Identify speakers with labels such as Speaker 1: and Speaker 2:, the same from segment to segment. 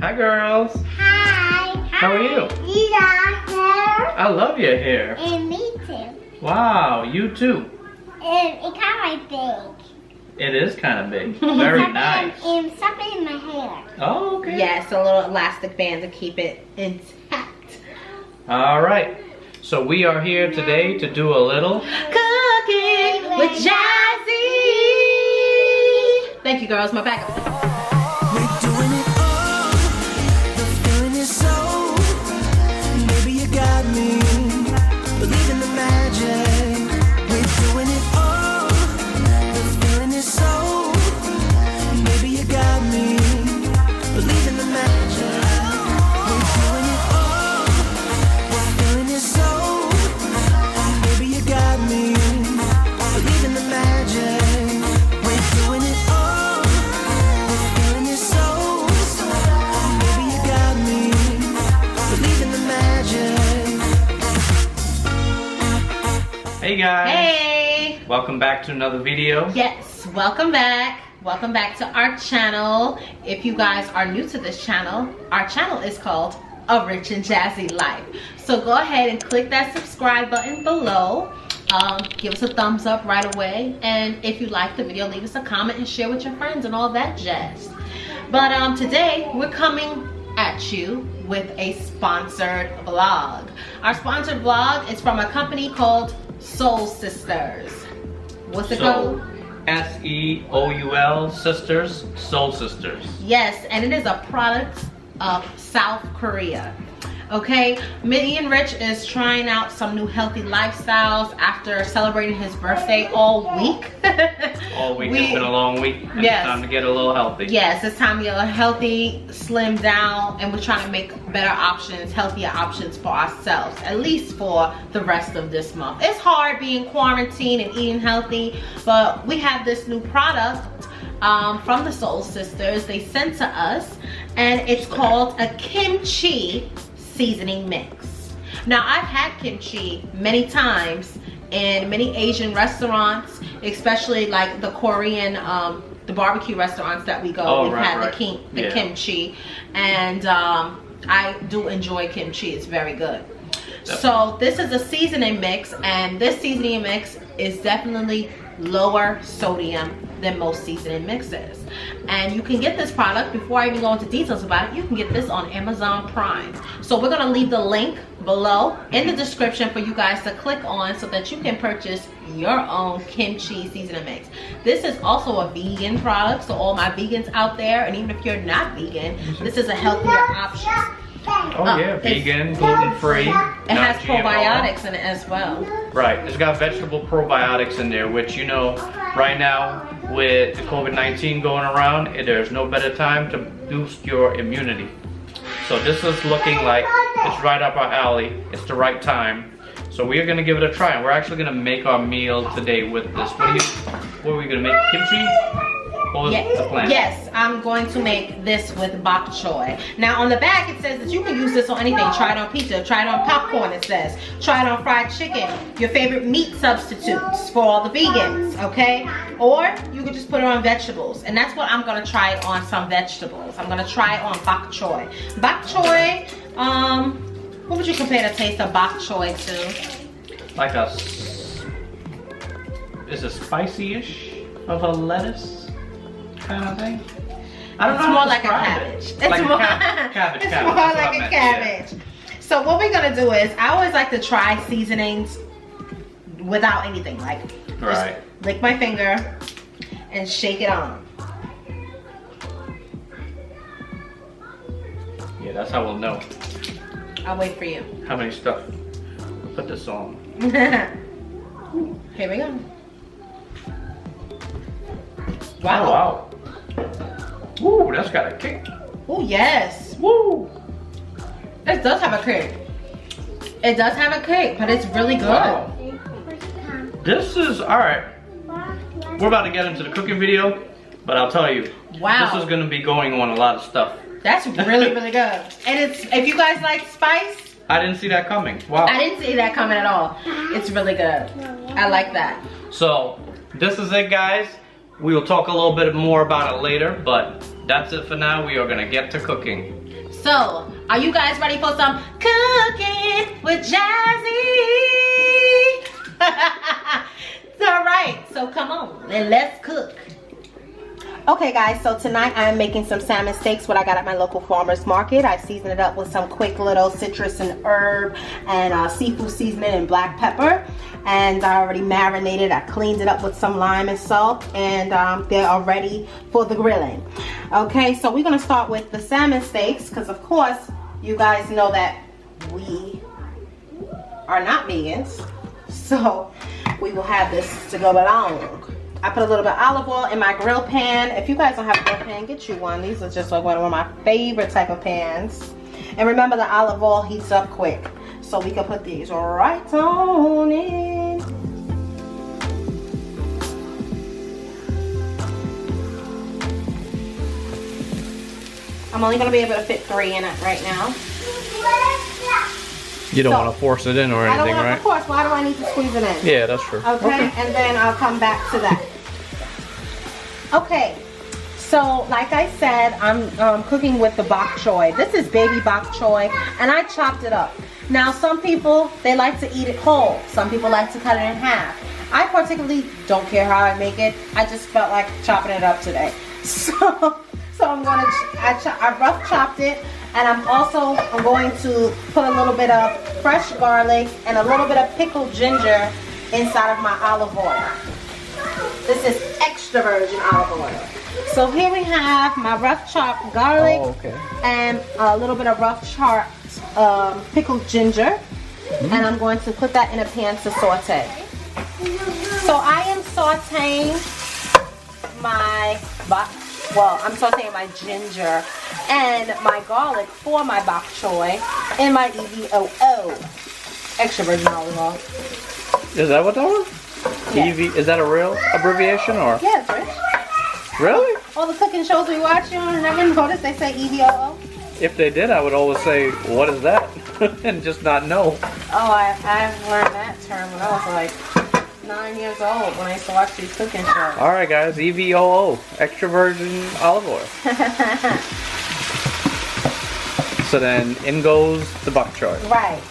Speaker 1: Hi, girls.
Speaker 2: Hi.
Speaker 1: How are you?
Speaker 2: You got hair?
Speaker 1: I love your hair.
Speaker 2: And me too.
Speaker 1: Wow, you too.
Speaker 2: And it kind of big.
Speaker 1: It is kind of big. Very nice.
Speaker 2: And something in my hair.
Speaker 1: Oh, okay.
Speaker 3: Yes, a little elastic band to keep it intact.
Speaker 1: All right. So we are here today to do a little
Speaker 3: Cooking with Jazzy. Thank you, girls. My backup.
Speaker 4: We're doing it all. The feeling is so. Baby, you got me. Believe in the magic. We're doing it all. The feeling is so. Baby, you got me. Believe in the magic. We're doing it all. The feeling is so. Baby, you got me. Believe in the magic. We're doing it all. The feeling is so. Baby, you got me. Believe in the magic.
Speaker 1: Hey guys.
Speaker 3: Hey.
Speaker 1: Welcome back to another video.
Speaker 3: Yes, welcome back. Welcome back to our channel. If you guys are new to this channel, our channel is called A Rich and Jazzy Life. So go ahead and click that subscribe button below. Give us a thumbs up right away. And if you like the video, leave us a comment and share with your friends and all that jazz. But today we're coming at you with a sponsored vlog. Our sponsored vlog is from a company called Seoul Sisters. What's it called?
Speaker 1: Seoul Sisters, Soul Sisters.
Speaker 3: Yes, and it is a product of South Korea. Okay, Ian Rich is trying out some new healthy lifestyles after celebrating his birthday all week.
Speaker 1: All week. It's been a long week. And
Speaker 3: Yes.
Speaker 1: It's time to get a little healthy.
Speaker 3: Yes, it's time to get a healthy, slim down, and we're trying to make better options, healthier options for ourselves, at least for the rest of this month. It's hard being quarantined and eating healthy, but we have this new product from the Seoul Sisters. They sent to us, and it's called a kimchi seasoning mix. Now, I've had kimchi many times in many Asian restaurants, especially like the Korean, the barbecue restaurants that we go.
Speaker 1: Oh,
Speaker 3: We've
Speaker 1: right,
Speaker 3: had
Speaker 1: right.
Speaker 3: the kimchi, and I do enjoy kimchi. It's very good. So this is a seasoning mix, and this seasoning mix is definitely lower sodium than most seasoning mixes. And you can get this product, before I even go into details about it, you can get this on Amazon Prime. So we're gonna leave the link below in the description for you guys to click on so that you can purchase your own kimchi seasoning mix. This is also a vegan product, so all my vegans out there, and even if you're not vegan, this is a healthier option.
Speaker 1: Oh yeah, vegan, gluten-free.
Speaker 3: It has probiotics in it as well.
Speaker 1: Right, it's got vegetable probiotics in there, which, you know, right now with the COVID-19 going around, there's no better time to boost your immunity. So this is looking like it's right up our alley. It's the right time. So we are gonna give it a try, and we're actually gonna make our meal today with this. What are we gonna make? Kimchi? What was the plan?
Speaker 3: Yes, I'm going to make this with Bok Choy. Now on the back it says that you can use this on anything. Try it on pizza, try it on popcorn, it says. Try it on fried chicken, your favorite meat substitutes for all the vegans, okay? Or you could just put it on vegetables. And that's what I'm gonna try it on, some vegetables. I'm gonna try it on Bok Choy. Bok Choy, what would you compare the taste of Bok Choy to?
Speaker 1: Like is it spicy-ish of a lettuce kind of thing? I don't know.
Speaker 3: It's more like a cabbage. It's
Speaker 1: Like
Speaker 3: more,
Speaker 1: cabbage.
Speaker 3: it's more like a cabbage. So what we're gonna do is, I always like to try seasonings without anything. Like,
Speaker 1: Right.
Speaker 3: just lick my finger and shake it on.
Speaker 1: Yeah, that's how we'll know
Speaker 3: I'll wait for you.
Speaker 1: how many stuff we put this on.
Speaker 3: Here we go.
Speaker 1: Oh,
Speaker 3: Wow.
Speaker 1: wow. Ooh, that's got a kick.
Speaker 3: Oh yes.
Speaker 1: Woo!
Speaker 3: It does have a kick. It does have a kick, but it's really good.
Speaker 1: Wow. This is, alright. We're about to get into the cooking video, but I'll tell you,
Speaker 3: Wow.
Speaker 1: this is gonna be going on a lot of stuff.
Speaker 3: That's really, really good. And it's, if you guys like spice,
Speaker 1: I didn't see that coming. Wow.
Speaker 3: I didn't see that coming at all. It's really good. I like that.
Speaker 1: So, this is it, guys. We will talk a little bit more about it later, but that's it for now. We are gonna get to cooking.
Speaker 3: So, are you guys ready for some cooking with Jazzy? All right, so come on and let's cook. Okay guys, so tonight I'm making some salmon steaks, what I got at my local farmer's market. I seasoned it up with some quick little citrus and herb and seafood seasoning and black pepper. And I already marinated, I cleaned it up with some lime and salt, and they are ready for the grilling. Okay, so we're gonna start with the salmon steaks, because of course, you guys know that we are not vegans. So we will have this to go along. I put a little bit of olive oil in my grill pan. If you guys don't have a grill pan, get you one. These are just like one of my favorite type of pans. And remember, the olive oil heats up quick. So we can put these right on in. I'm only gonna be able to fit 3 in it right now.
Speaker 1: You don't want to force it in or anything,
Speaker 3: I don't want
Speaker 1: right?
Speaker 3: to force. Why do I need to squeeze it in?
Speaker 1: Yeah, that's true.
Speaker 3: Okay, and then I'll come back to that. Okay, so like I said, I'm cooking with the Bok Choy. This is baby Bok Choy, and I chopped it up. Now, some people, they like to eat it whole. Some people like to cut it in half. I particularly don't care how I make it. I just felt like chopping it up today. So I'm gonna, I rough chopped it, and I'm also going to put a little bit of fresh garlic and a little bit of pickled ginger inside of my olive oil. This is extra virgin olive oil. So here we have my rough chopped garlic and a little bit of rough chopped pickled ginger. And I'm going to put that in a pan to saute. So I am sauteing my I'm sauteing my ginger and my garlic for my bok choy in my EVOO, extra virgin olive oil.
Speaker 1: Is that what that was?
Speaker 3: Yeah.
Speaker 1: Is that a real abbreviation or?
Speaker 3: Yeah, it's rich.
Speaker 1: Really?
Speaker 3: All the cooking shows we watch, you never notice they say EVOO?
Speaker 1: If they did, I would always say, what is that? And just not know.
Speaker 3: Oh, I've learned that term when I was like 9 years old when I used to watch these cooking shows.
Speaker 1: Alright guys, EVOO, extra virgin olive oil. So then in goes the bok choy.
Speaker 3: Right.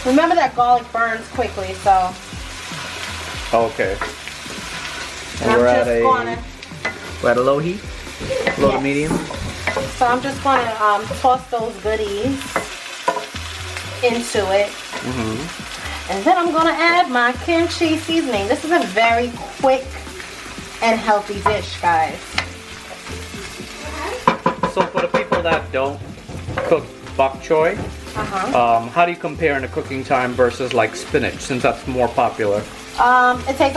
Speaker 3: Remember that garlic burns quickly, so.
Speaker 1: Okay.
Speaker 3: And
Speaker 1: We're
Speaker 3: I'm
Speaker 1: at
Speaker 3: just
Speaker 1: we're at a low heat? Low to
Speaker 3: Yes.
Speaker 1: medium?
Speaker 3: So I'm just going to toss those goodies into it. And then I'm going to add my kimchi seasoning. This is a very quick and healthy dish, guys.
Speaker 1: So for the people that don't cook bok choy, how do you compare in the cooking time versus like spinach, since that's more popular?
Speaker 3: It takes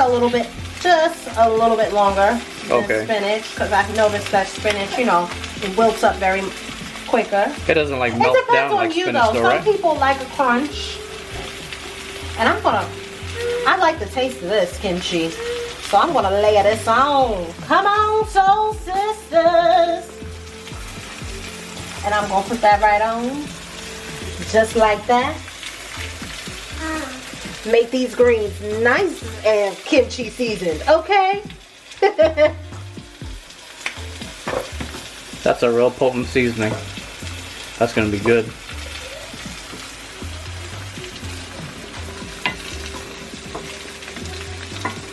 Speaker 3: just a little bit longer than spinach, because I've noticed that spinach, it wilts up very quicker.
Speaker 1: It doesn't like melt down like spinach though,
Speaker 3: Some
Speaker 1: right?
Speaker 3: people like a crunch. And I like the taste of this kimchi. So I'm gonna layer this on. Come on, Soul Sisters. And I'm gonna put that right on. Just like that. Make these greens nice and kimchi seasoned, okay?
Speaker 1: That's a real potent seasoning. That's gonna be good.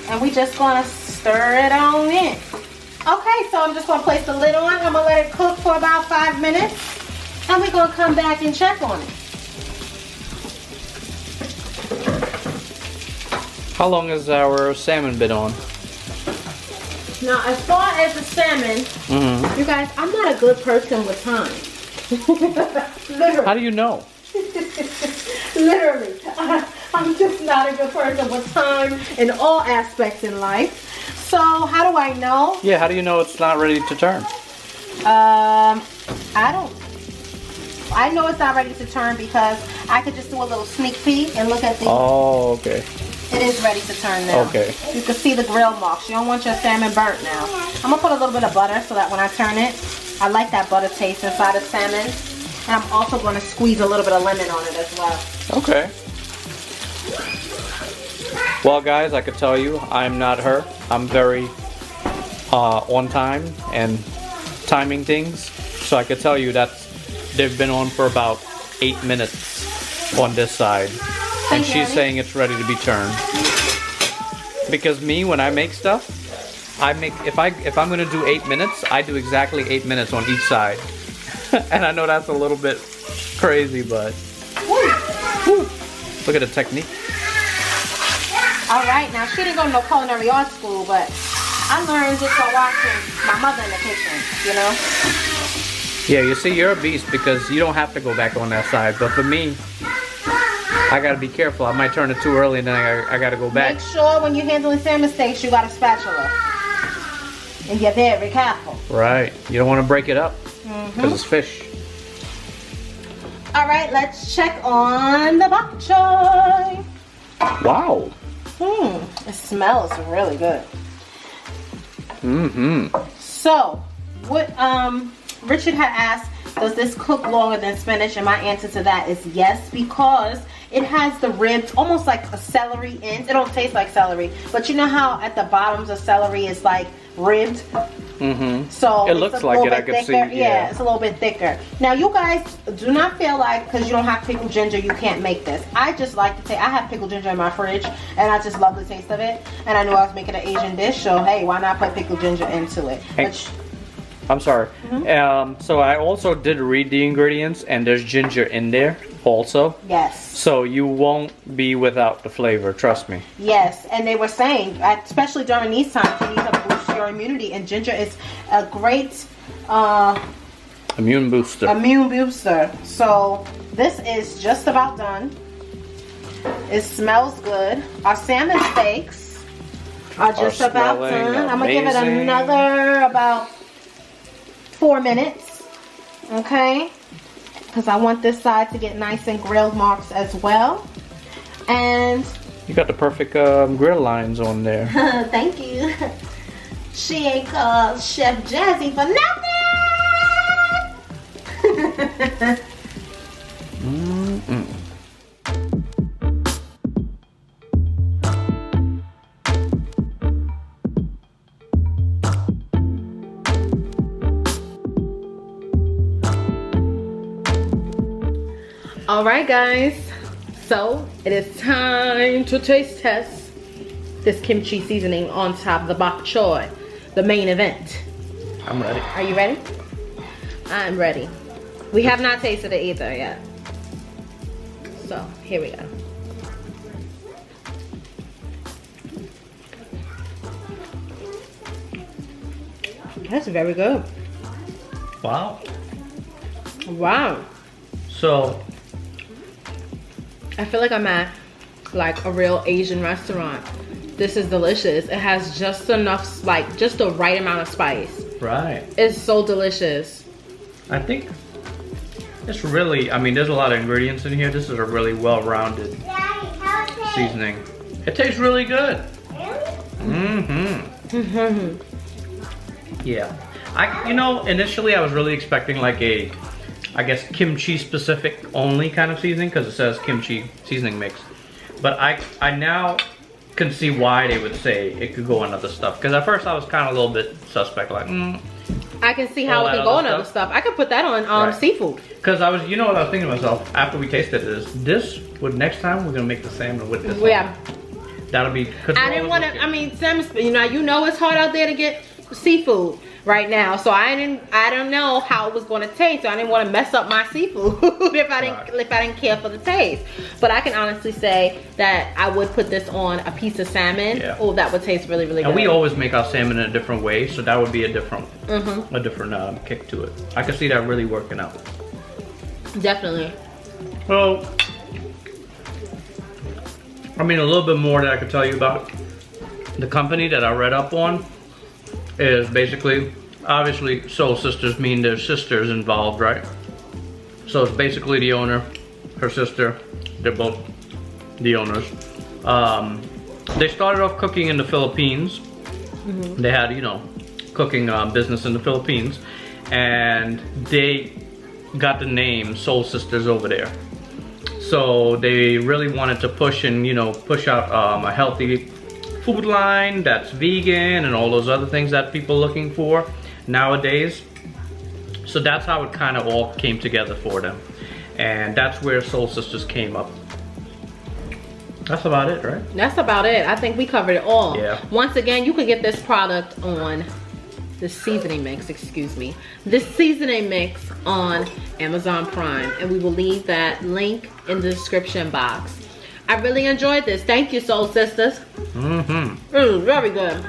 Speaker 3: And we just gonna stir it on in. Okay, so I'm just gonna place the lid on. I'm gonna let it cook for about 5 minutes. And we're gonna come back and check on it.
Speaker 1: How long has our salmon been on?
Speaker 3: Now, as far as the salmon, you guys, I'm not a good person with time. Literally.
Speaker 1: How do you know?
Speaker 3: Literally. I'm just not a good person with time in all aspects in life. So, how do I know?
Speaker 1: Yeah, how do you know it's not ready to turn?
Speaker 3: I know it's not ready to turn because I could just do a little sneak peek and look at the...
Speaker 1: Oh, okay.
Speaker 3: It is ready to turn now.
Speaker 1: Okay.
Speaker 3: You can see the grill marks. You don't want your salmon burnt now. I'm going to put a little bit of butter so that when I turn it, I like that butter taste inside of salmon. And I'm also going to squeeze a little bit of lemon on it as well.
Speaker 1: Okay. Well, guys, I could tell you, I'm not her. I'm very on time and timing things. So I could tell you that they've been on for about 8 minutes on this side. And she's saying it's ready to be turned. Because me, when I make stuff, if I'm gonna do 8 minutes, I do exactly 8 minutes on each side. And I know that's a little bit crazy, but woo, look at the technique.
Speaker 3: All right, now she didn't go to no culinary art school, but I learned just by watching my mother in the kitchen, you know?
Speaker 1: Yeah, you see, you're a beast because you don't have to go back on that side. But for me, I gotta be careful. I might turn it too early and then I gotta go back.
Speaker 3: Make sure when you're handling salmon steaks, you got a spatula. And you're very careful.
Speaker 1: Right. You don't want to break it up because it's fish.
Speaker 3: All right, let's check on the bok choy.
Speaker 1: Wow.
Speaker 3: It smells really good. So, what Richard had asked, does this cook longer than spinach? And my answer to that is yes, because it has the ribs, almost like a celery ends. It don't taste like celery, but you know how at the bottoms of celery is like ribbed? So
Speaker 1: it looks like it, I could see.
Speaker 3: Yeah, it's a little bit thicker. Now you guys do not feel like, because you don't have pickled ginger, you can't make this. I just like to take, I have pickled ginger in my fridge and I just love the taste of it. And I knew I was making an Asian dish, so hey, why not put pickled ginger into it?
Speaker 1: I'm sorry. So I also did read the ingredients, and there's ginger in there also.
Speaker 3: Yes.
Speaker 1: So you won't be without the flavor, trust me.
Speaker 3: Yes, and they were saying, especially during these times, you need to boost your immunity, and ginger is a great
Speaker 1: immune booster.
Speaker 3: So this is just about done. It smells good. Our salmon steaks are just about done. I'm gonna give it another about 4 minutes, okay? Because I want this side to get nice and grilled marks as well. And
Speaker 1: you got the perfect grill lines on there.
Speaker 3: thank you. She ain't called Chef Jazzy for nothing. All right, guys, so it is time to taste test this kimchi seasoning on top of the bok choy, the main event.
Speaker 1: I'm ready.
Speaker 3: Are you ready? I'm ready. We have not tasted it either yet. So here we go. That's very good.
Speaker 1: Wow.
Speaker 3: Wow.
Speaker 1: So
Speaker 3: I feel like I'm at like a real Asian restaurant. This is delicious. It has just enough, like just the right amount of spice.
Speaker 1: Right.
Speaker 3: It's so delicious.
Speaker 1: I think it's really, I mean, there's a lot of ingredients in here. This is a really well-rounded seasoning. It tastes really good. Yeah. You know, initially I was really expecting like a, I guess, kimchi specific only kind of seasoning because it says kimchi seasoning mix. But I now can see why they would say it could go on other stuff. Because at first I was kind of a little bit suspect, like,
Speaker 3: I can see how it can go on other stuff. I could put that on seafood. Because
Speaker 1: I was, you know what I was thinking to myself after we tasted this would next time we're gonna make the salmon with this.
Speaker 3: Yeah.
Speaker 1: That'll be.
Speaker 3: I didn't want to. I mean, salmon. You know it's hard out there to get seafood right now, so I don't know how it was going to taste, so I didn't want to mess up my seafood if I didn't care for the taste. But I can honestly say that I would put this on a piece of salmon. Yeah. Oh, that would taste really, really good.
Speaker 1: And we always make our salmon in a different way, so that would be a different kick to it. I can see that really working out.
Speaker 3: Definitely.
Speaker 1: Well, I mean, a little bit more that I could tell you about the company that I read up on is basically, obviously, Seoul Sisters mean there's sisters involved, right? So it's basically the owner, her sister, they're both the owners. They started off cooking in the Philippines. They had, you know, cooking business in the Philippines, and they got the name Seoul Sisters over there. So they really wanted to push and, you know, push out a healthy food line that's vegan and all those other things that people are looking for nowadays. So that's how it kind of all came together for them. And that's where Soul Sisters came up. That's about it, right?
Speaker 3: That's about it. I think we covered it all.
Speaker 1: Yeah.
Speaker 3: Once again, you can get this product on this seasoning mix, excuse me. This seasoning mix on Amazon Prime. And we will leave that link in the description box. I really enjoyed this. Thank you, Soul Sisters.
Speaker 1: Mm-hmm.
Speaker 3: It was very good.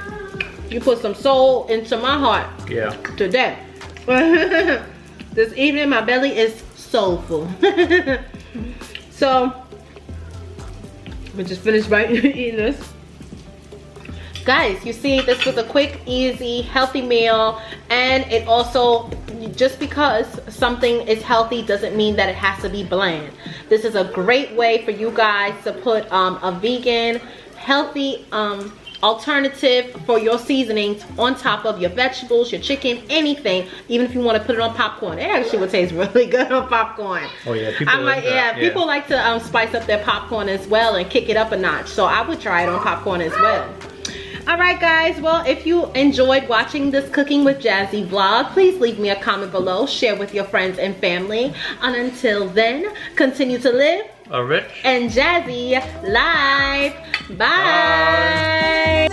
Speaker 3: You put some soul into my heart.
Speaker 1: Yeah.
Speaker 3: Today. This evening, my belly is soulful. So, we just finished right eating this. Guys, you see, this was a quick, easy, healthy meal. And it also, just because something is healthy doesn't mean that it has to be bland. This is a great way for you guys to put a vegan, healthy alternative for your seasonings on top of your vegetables, your chicken, anything. Even if you want to put it on popcorn, it actually would taste really good on popcorn.
Speaker 1: Oh yeah, people like that.
Speaker 3: Yeah, people like to spice up their popcorn as well and kick it up a notch. So I would try it on popcorn as well. Alright guys, well, if you enjoyed watching this Cooking with Jazzy vlog, please leave me a comment below, share with your friends and family. And until then, continue to live
Speaker 1: A rich
Speaker 3: and jazzy life. Bye.